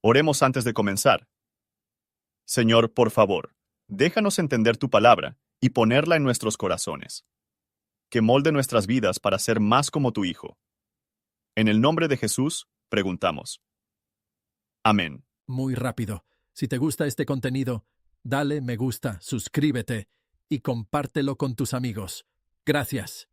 Oremos antes de comenzar. Señor, por favor, déjanos entender tu palabra y ponerla en nuestros corazones. Que molde nuestras vidas para ser más como tu Hijo. En el nombre de Jesús, preguntamos. Amén. Muy rápido. Si te gusta este contenido, dale me gusta, suscríbete y compártelo con tus amigos. Gracias.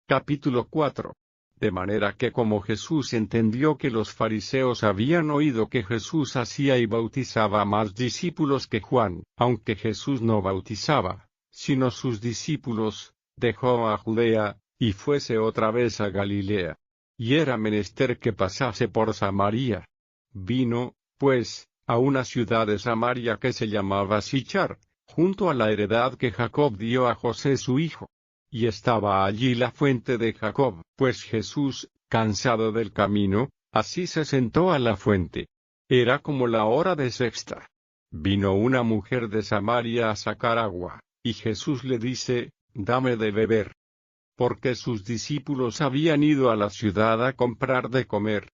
Capítulo 4. De manera que como Jesús entendió que los fariseos habían oído que Jesús hacía y bautizaba a más discípulos que Juan, aunque Jesús no bautizaba, sino sus discípulos, dejó a Judea, y fuese otra vez a Galilea. Y era menester que pasase por Samaria. Vino, pues, a una ciudad de Samaria que se llamaba Sichar, junto a la heredad que Jacob dio a José su hijo. Y estaba allí la fuente de Jacob, pues Jesús, cansado del camino, así se sentó a la fuente. Era como la hora de sexta. Vino una mujer de Samaria a sacar agua, y Jesús le dice, dame de beber. Porque sus discípulos habían ido a la ciudad a comprar de comer.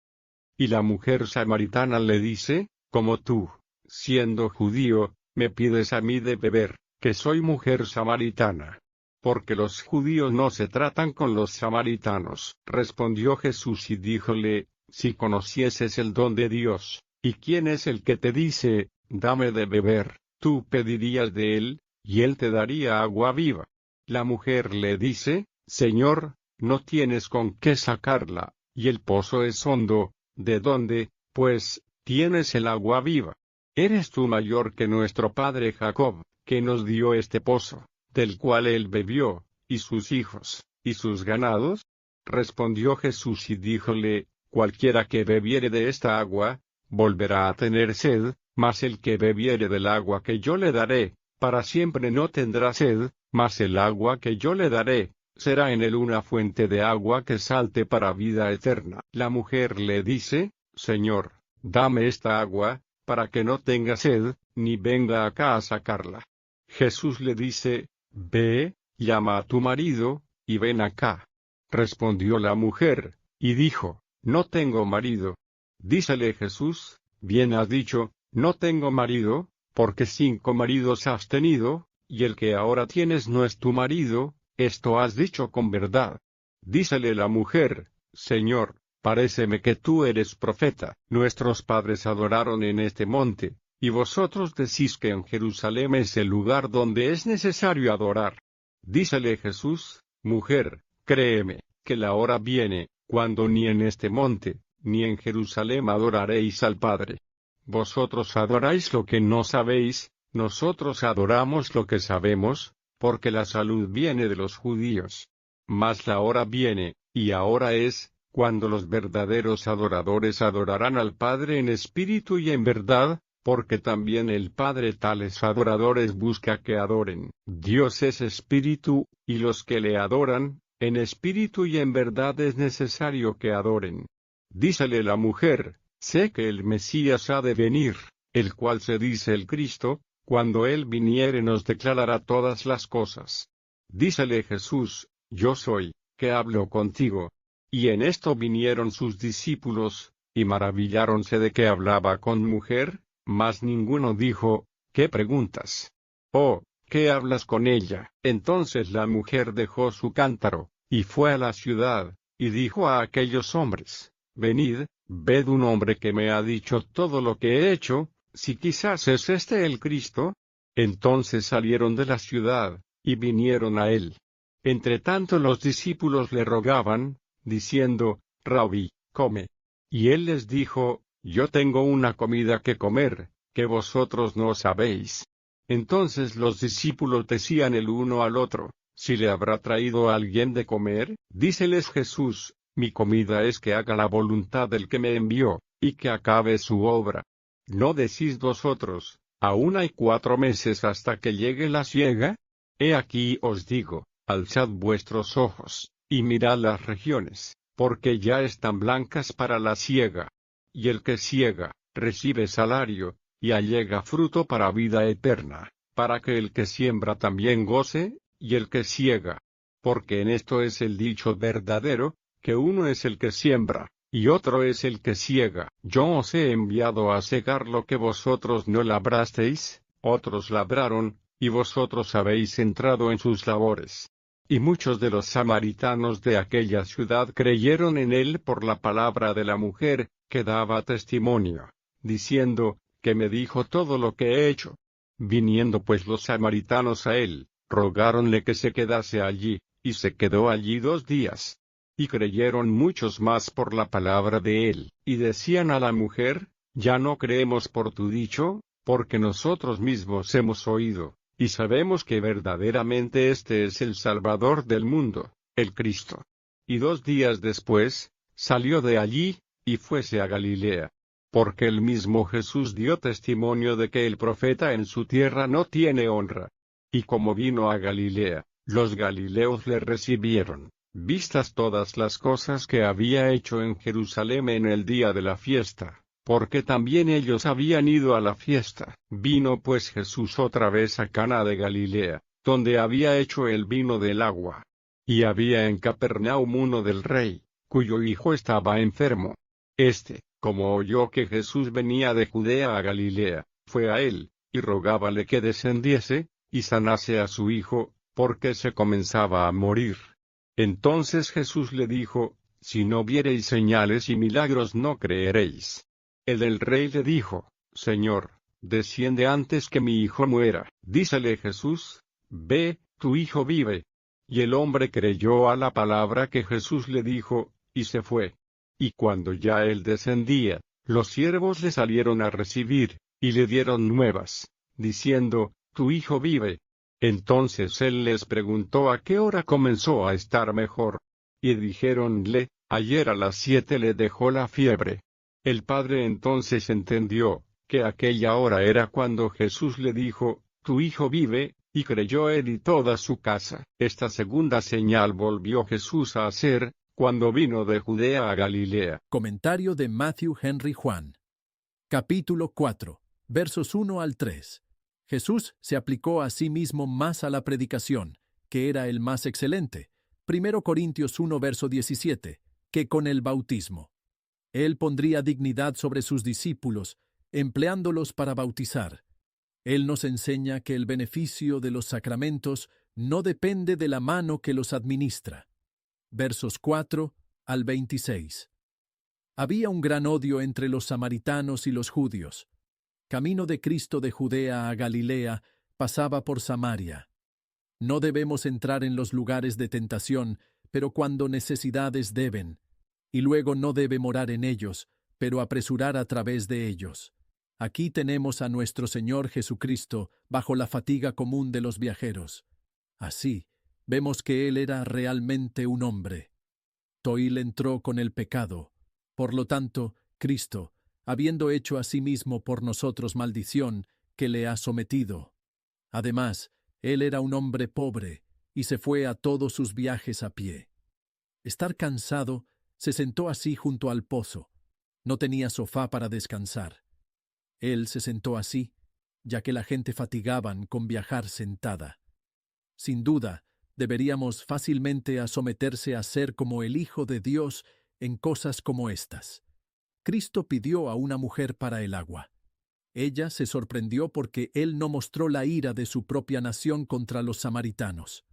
Y la mujer samaritana le dice, como tú, siendo judío, me pides a mí de beber, que soy mujer samaritana. Porque los judíos no se tratan con los samaritanos. Respondió Jesús y díjole, si conocieses el don de Dios, y quién es el que te dice, dame de beber, tú pedirías de él, y él te daría agua viva. La mujer le dice, Señor, no tienes con qué sacarla, y el pozo es hondo, ¿de dónde, pues, tienes el agua viva? ¿Eres tú mayor que nuestro padre Jacob, que nos dio este pozo, del cual él bebió, y sus hijos, y sus ganados? Respondió Jesús y díjole, cualquiera que bebiere de esta agua, volverá a tener sed, mas el que bebiere del agua que yo le daré, para siempre no tendrá sed, mas el agua que yo le daré, será en él una fuente de agua que salte para vida eterna. La mujer le dice, Señor, dame esta agua, para que no tenga sed, ni venga acá a sacarla. Jesús le dice, ve, llama a tu marido, y ven acá. Respondió la mujer, y dijo, no tengo marido. Dícele Jesús, bien has dicho, no tengo marido, porque 5 maridos has tenido, y el que ahora tienes no es tu marido, esto has dicho con verdad. Dícele la mujer, Señor, paréceme que tú eres profeta. Nuestros padres adoraron en este monte, y vosotros decís que en Jerusalén es el lugar donde es necesario adorar. Dícele Jesús, mujer, créeme, que la hora viene, cuando ni en este monte, ni en Jerusalén adoraréis al Padre. Vosotros adoráis lo que no sabéis, nosotros adoramos lo que sabemos, porque la salud viene de los judíos. Mas la hora viene, y ahora es, cuando los verdaderos adoradores adorarán al Padre en espíritu y en verdad, porque también el Padre tales adoradores busca que adoren. Dios es espíritu, y los que le adoran, en espíritu y en verdad es necesario que adoren. Dícele la mujer, sé que el Mesías ha de venir, el cual se dice el Cristo, cuando él viniere nos declarará todas las cosas. Dícele Jesús, yo soy, que hablo contigo. Y en esto vinieron sus discípulos, y maravilláronse de que hablaba con mujer, mas ninguno dijo, ¿qué preguntas? Oh, ¿qué hablas con ella? Entonces la mujer dejó su cántaro, y fue a la ciudad, y dijo a aquellos hombres, venid, ved un hombre que me ha dicho todo lo que he hecho, si quizás es este el Cristo. Entonces salieron de la ciudad, y vinieron a él. Entretanto los discípulos le rogaban, diciendo, Rabí, come. Y él les dijo, yo tengo una comida que comer, que vosotros no sabéis. Entonces los discípulos decían el uno al otro, si le habrá traído alguien de comer. Díceles Jesús, mi comida es que haga la voluntad del que me envió, y que acabe su obra. ¿No decís vosotros, aún hay 4 meses hasta que llegue la siega? He aquí os digo, alzad vuestros ojos, y mirad las regiones, porque ya están blancas para la siega. Y el que siega, recibe salario, y allega fruto para vida eterna, para que el que siembra también goce, y el que siega. Porque en esto es el dicho verdadero, que uno es el que siembra, y otro es el que ciega. Yo os he enviado a cegar lo que vosotros no labrasteis, otros labraron, y vosotros habéis entrado en sus labores. Y muchos de los samaritanos de aquella ciudad creyeron en él por la palabra de la mujer, que daba testimonio, diciendo, que me dijo todo lo que he hecho. Viniendo pues los samaritanos a él, rogáronle que se quedase allí, y se quedó allí 2 días. Y creyeron muchos más por la palabra de él, y decían a la mujer, ya no creemos por tu dicho, porque nosotros mismos hemos oído, y sabemos que verdaderamente este es el Salvador del mundo, el Cristo. Y 2 días después, salió de allí, y fuese a Galilea. Porque el mismo Jesús dio testimonio de que el profeta en su tierra no tiene honra. Y como vino a Galilea, los galileos le recibieron, vistas todas las cosas que había hecho en Jerusalén en el día de la fiesta, porque también ellos habían ido a la fiesta. Vino pues Jesús otra vez a Caná de Galilea, donde había hecho el vino del agua. Y había en Capernaum uno del rey, cuyo hijo estaba enfermo. Como oyó que Jesús venía de Judea a Galilea, fue a él, y rogábale que descendiese, y sanase a su hijo, porque se comenzaba a morir. Entonces Jesús le dijo, si no viereis señales y milagros no creeréis. El del rey le dijo, Señor, desciende antes que mi hijo muera. Dícele Jesús, ve, tu hijo vive. Y el hombre creyó a la palabra que Jesús le dijo, y se fue. Y cuando ya él descendía, los siervos le salieron a recibir, y le dieron nuevas, diciendo, tu hijo vive. Entonces él les preguntó a qué hora comenzó a estar mejor. Y dijéronle, ayer a las 7 le dejó la fiebre. El padre entonces entendió, que aquella hora era cuando Jesús le dijo, tu hijo vive, y creyó él y toda su casa. Esta segunda señal volvió Jesús a hacer, cuando vino de Judea a Galilea. Comentario de Matthew Henry Juan. Capítulo 4, versos 1 al 3. Jesús se aplicó a sí mismo más a la predicación, que era el más excelente. 1 Corintios 1, verso 17, que con el bautismo. Él pondría dignidad sobre sus discípulos, empleándolos para bautizar. Él nos enseña que el beneficio de los sacramentos no depende de la mano que los administra. Versos 4 al 26. Había un gran odio entre los samaritanos y los judíos. Camino de Cristo de Judea a Galilea, pasaba por Samaria. No debemos entrar en los lugares de tentación, pero cuando necesidades deben, y luego no debe morar en ellos, pero apresurar a través de ellos. Aquí tenemos a nuestro Señor Jesucristo bajo la fatiga común de los viajeros. Así, vemos que Él era realmente un hombre. Toil entró con el pecado. Por lo tanto, Cristo, habiendo hecho a sí mismo por nosotros maldición, que le ha sometido. Además, Él era un hombre pobre, y se fue a todos sus viajes a pie. Estar cansado, se sentó así junto al pozo. No tenía sofá para descansar. Él se sentó así, ya que la gente fatigaban con viajar sentada. Sin duda, deberíamos fácilmente someterse a ser como el Hijo de Dios en cosas como estas. Cristo pidió a una mujer para el agua. Ella se sorprendió porque él no mostró la ira de su propia nación contra los samaritanos.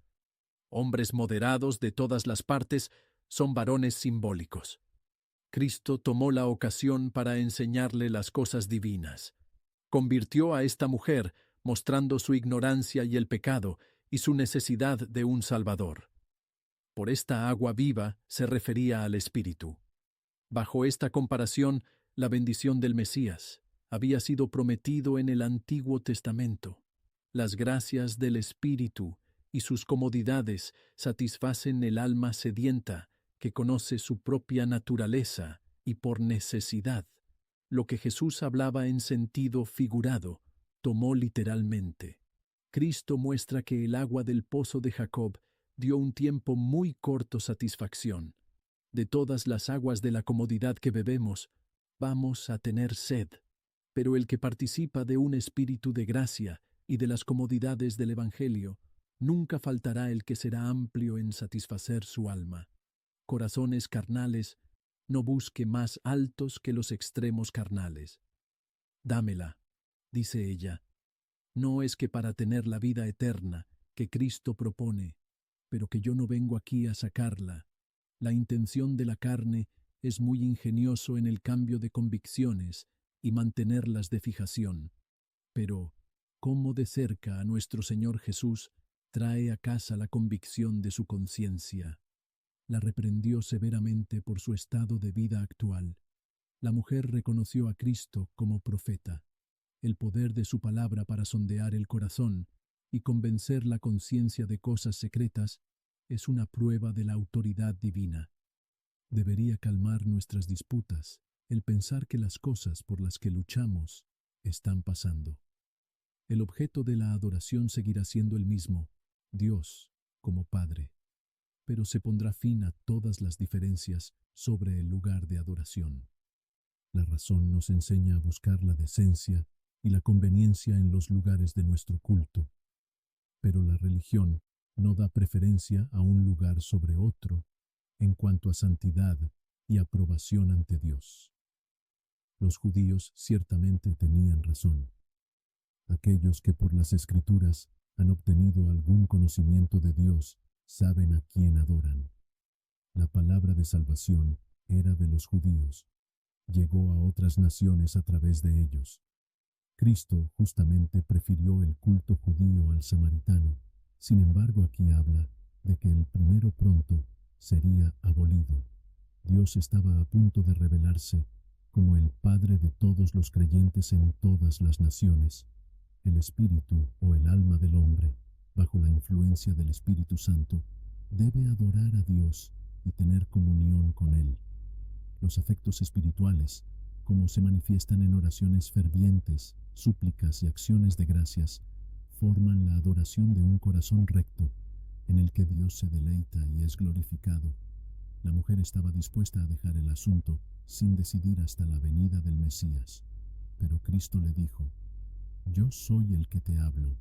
Hombres moderados de todas las partes son varones simbólicos. Cristo tomó la ocasión para enseñarle las cosas divinas. Convirtió a esta mujer, mostrando su ignorancia y el pecado, y su necesidad de un Salvador. Por esta agua viva se refería al Espíritu. Bajo esta comparación, la bendición del Mesías había sido prometido en el Antiguo Testamento. Las gracias del Espíritu y sus comodidades satisfacen el alma sedienta que conoce su propia naturaleza y por necesidad. Lo que Jesús hablaba en sentido figurado, tomó literalmente. Cristo muestra que el agua del pozo de Jacob dio un tiempo muy corto satisfacción. De todas las aguas de la comodidad que bebemos, vamos a tener sed. Pero el que participa de un espíritu de gracia y de las comodidades del Evangelio, nunca faltará el que será amplio en satisfacer su alma. Corazones carnales, no busque más altos que los extremos carnales. Dámela, dice ella. No es que para tener la vida eterna que Cristo propone, pero que yo no vengo aquí a sacarla. La intención de la carne es muy ingenioso en el cambio de convicciones y mantenerlas de fijación. Pero, ¿cómo de cerca a nuestro Señor Jesús trae a casa la convicción de su conciencia? La reprendió severamente por su estado de vida actual. La mujer reconoció a Cristo como profeta. El poder de su palabra para sondear el corazón y convencer la conciencia de cosas secretas es una prueba de la autoridad divina. Debería calmar nuestras disputas el pensar que las cosas por las que luchamos están pasando. El objeto de la adoración seguirá siendo el mismo, Dios como Padre, pero se pondrá fin a todas las diferencias sobre el lugar de adoración. La razón nos enseña a buscar la decencia y la conveniencia en los lugares de nuestro culto, pero la religión no da preferencia a un lugar sobre otro en cuanto a santidad y aprobación ante Dios. Los judíos ciertamente tenían razón. Aquellos que por las Escrituras han obtenido algún conocimiento de Dios saben a quién adoran. La palabra de salvación era de los judíos. Llegó a otras naciones a través de ellos. Cristo justamente prefirió el culto judío al samaritano. Sin embargo, aquí habla de que el primero pronto sería abolido. Dios estaba a punto de revelarse como el Padre de todos los creyentes en todas las naciones. El espíritu o el alma del hombre, bajo la influencia del Espíritu Santo, debe adorar a Dios y tener comunión con Él. Los afectos espirituales, como se manifiestan en oraciones fervientes, súplicas y acciones de gracias, forman la adoración de un corazón recto, en el que Dios se deleita y es glorificado. La mujer estaba dispuesta a dejar el asunto sin decidir hasta la venida del Mesías. Pero Cristo le dijo: «Yo soy el que te hablo».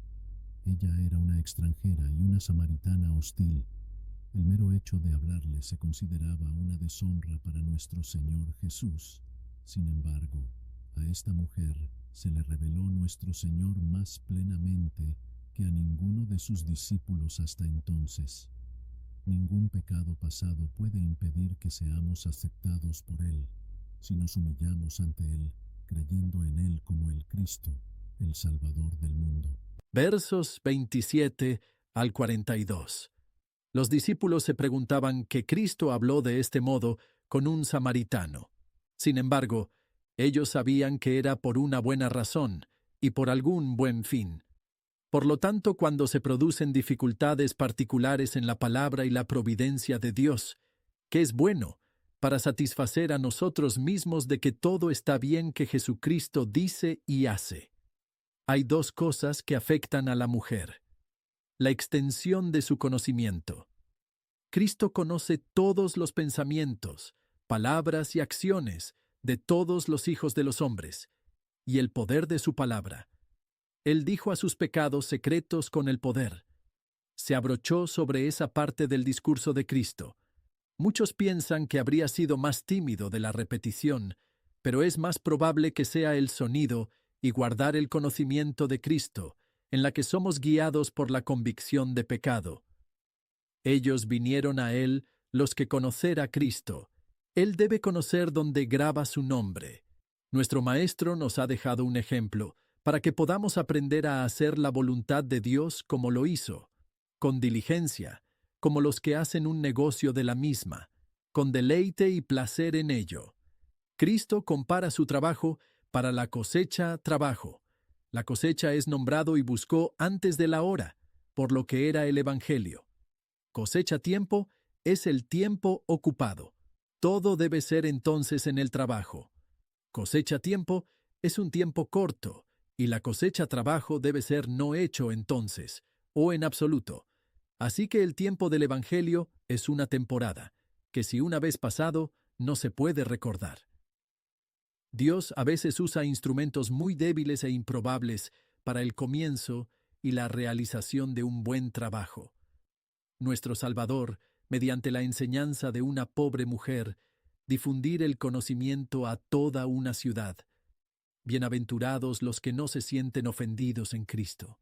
Ella era una extranjera y una samaritana hostil. El mero hecho de hablarle se consideraba una deshonra para nuestro Señor Jesús. Sin embargo, a esta mujer se le reveló nuestro Señor más plenamente que a ninguno de sus discípulos hasta entonces. Ningún pecado pasado puede impedir que seamos aceptados por Él, si nos humillamos ante Él, creyendo en Él como el Cristo, el Salvador del mundo. Versos 27 al 42. Los discípulos se preguntaban que Cristo habló de este modo con un samaritano. Sin embargo, ellos sabían que era por una buena razón y por algún buen fin. Por lo tanto, cuando se producen dificultades particulares en la palabra y la providencia de Dios, que es bueno para satisfacer a nosotros mismos de que todo está bien que Jesucristo dice y hace. Hay dos cosas que afectan a la mujer: la extensión de su conocimiento. Cristo conoce todos los pensamientos, palabras y acciones de todos los hijos de los hombres, y el poder de su palabra. Él dijo a sus pecados secretos con el poder. Se abrochó sobre esa parte del discurso de Cristo. Muchos piensan que habría sido más tímido de la repetición, pero es más probable que sea el sonido y guardar el conocimiento de Cristo, en la que somos guiados por la convicción de pecado. Ellos vinieron a Él, los que conocer a Cristo. Él debe conocer donde graba su nombre. Nuestro Maestro nos ha dejado un ejemplo para que podamos aprender a hacer la voluntad de Dios como lo hizo, con diligencia, como los que hacen un negocio de la misma, con deleite y placer en ello. Cristo compara su trabajo para la cosecha trabajo. La cosecha es nombrado y buscó antes de la hora, por lo que era el Evangelio. Cosecha tiempo es el tiempo ocupado. Todo debe ser entonces en el trabajo. Cosecha tiempo es un tiempo corto, y la cosecha trabajo debe ser no hecho entonces, o en absoluto. Así que el tiempo del Evangelio es una temporada, que si una vez pasado, no se puede recordar. Dios a veces usa instrumentos muy débiles e improbables para el comienzo y la realización de un buen trabajo. Nuestro Salvador, mediante la enseñanza de una pobre mujer, difundir el conocimiento a toda una ciudad. Bienaventurados los que no se sienten ofendidos en Cristo.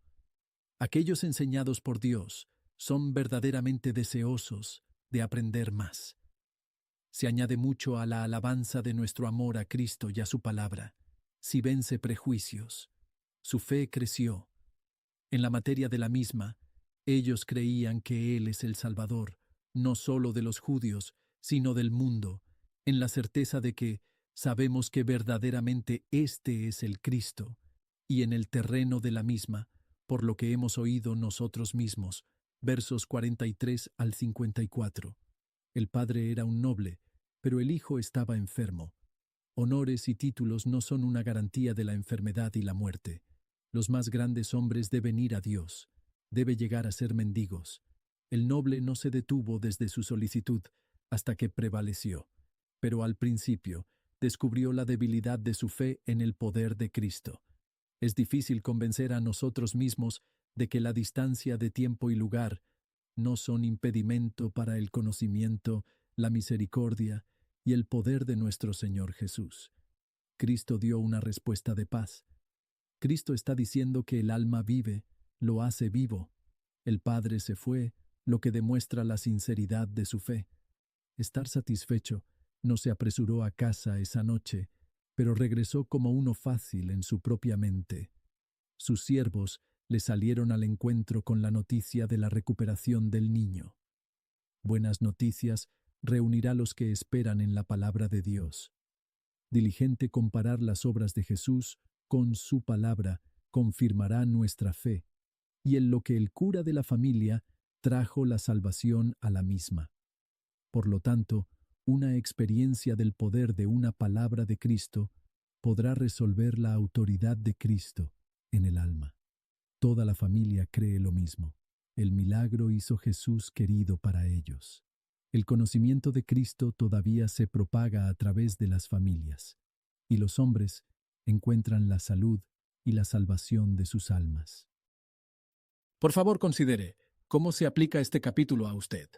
Aquellos enseñados por Dios son verdaderamente deseosos de aprender más. Se añade mucho a la alabanza de nuestro amor a Cristo y a su palabra, si vence prejuicios. Su fe creció. En la materia de la misma, ellos creían que Él es el Salvador, no solo de los judíos, sino del mundo, en la certeza de que sabemos que verdaderamente este es el Cristo, y en el terreno de la misma, por lo que hemos oído nosotros mismos. Versos 43 al 54. El padre era un noble, pero el hijo estaba enfermo. Honores y títulos no son una garantía de la enfermedad y la muerte. Los más grandes hombres deben ir a Dios. Debe llegar a ser mendigos. El noble no se detuvo desde su solicitud hasta que prevaleció, pero al principio descubrió la debilidad de su fe en el poder de Cristo. Es difícil convencer a nosotros mismos de que la distancia de tiempo y lugar no son impedimento para el conocimiento, la misericordia y el poder de nuestro Señor Jesús. Cristo dio una respuesta de paz. Cristo está diciendo que el alma vive, lo hace vivo. El Padre se fue, lo que demuestra la sinceridad de su fe. Estar satisfecho, no se apresuró a casa esa noche, pero regresó como uno fácil en su propia mente. Sus siervos le salieron al encuentro con la noticia de la recuperación del niño. Buenas noticias reunirá los que esperan en la palabra de Dios. Diligente comparar las obras de Jesús con su palabra confirmará nuestra fe, y en lo que el cura de la familia trajo la salvación a la misma. Por lo tanto, una experiencia del poder de una palabra de Cristo podrá resolver la autoridad de Cristo en el alma. Toda la familia cree lo mismo. El milagro hizo Jesús querido para ellos. El conocimiento de Cristo todavía se propaga a través de las familias, y los hombres encuentran la salud y la salvación de sus almas. Por favor, considere cómo se aplica este capítulo a usted.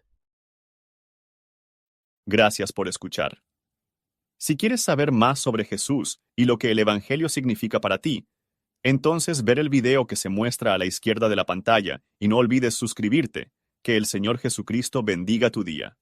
Gracias por escuchar. Si quieres saber más sobre Jesús y lo que el Evangelio significa para ti, entonces ver el video que se muestra a la izquierda de la pantalla y no olvides suscribirte. Que el Señor Jesucristo bendiga tu día.